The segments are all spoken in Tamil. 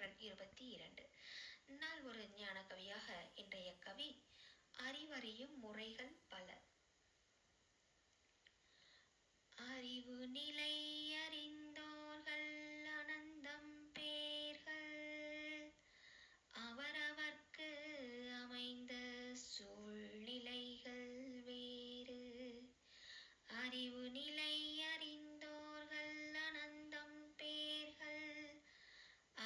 ஏப்ரல் 22. நாள் ஒரு ஞான கவியாக இன்றைய கவி அறிவறியும் முறைகள் பல. அறிவு நிலை அறிந்தோர்கள் அனந்தம் பேர்கள், அவரவர்க்கு அமைந்த சூழ்நிலைகள் வேறு. அறிவு நிலை அறிந்தோர்கள் அனந்தம் பேர்கள்,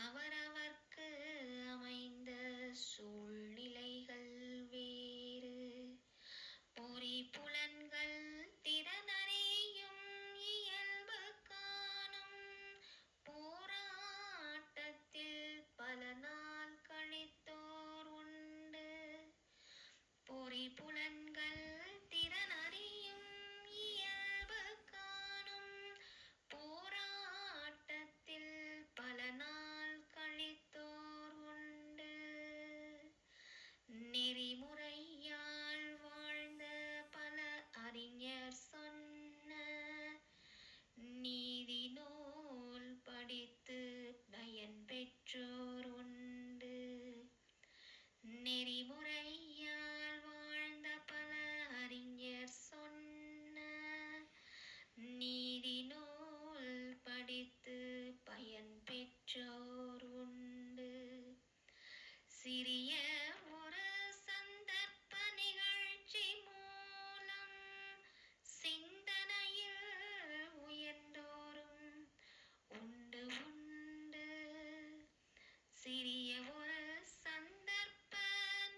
அவரவர்க்கு அமைந்த சூழ்நிலைகள் வேறு. பொறி புலன்கள் திறனறியும் இயல்பு காணும், போராட்டத்தில் பல நாள் கழித்தோர் உண்டு. பொறி புலன்கள் திறனறியும் இயல்பு காணும், போராட்டத்தில் பல நாள் கழித்தோர் உண்டு. நெறிமுறையால் வாழ்ந்த பல அறிஞர் சொன்ன நீதி நூல் படித்து பயன் பெற்றோர் உண்டு. நெறிமுறையால் வாழ்ந்த பல அறிஞர் சொன்ன நீதி நூல் படித்து பயன் பெற்றோர் உண்டு. சிறிய ஒரு சந்தர்ப்ப நிகழ்ச்சி மூலம் சிந்தனையில் உயர்ந்தோரும் உண்டு உண்டு. சிறிய ஒரு சந்தர்ப்ப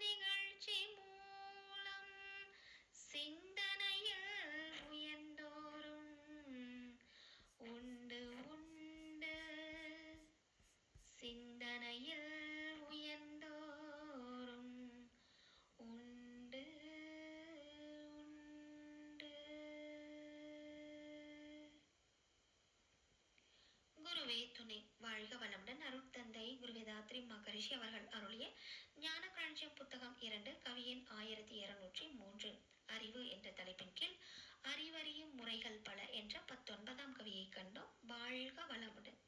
நிகழ்ச்சி மூலம் சிந்தனையில் உயர்ந்தோரும் உண்டு உண்டு. சிந்தனையில் உயர்ந்தோரும் உண்டு உண்டு. குருவே துணை. வாழ்க வளமுடன். அருட்தந்தை குருவேதாத்ரி மகரிஷி அவர்கள் அருளிய ஞான களஞ்சியம் புத்தகம் 2, கவியின் 1203. அறிவு என்ற தலைப்பின் கீழ் அறிவறியும் முறைகள் பல என்ற 19ஆம் கவியை கண்டோம். வாழ்க வளமுடன்.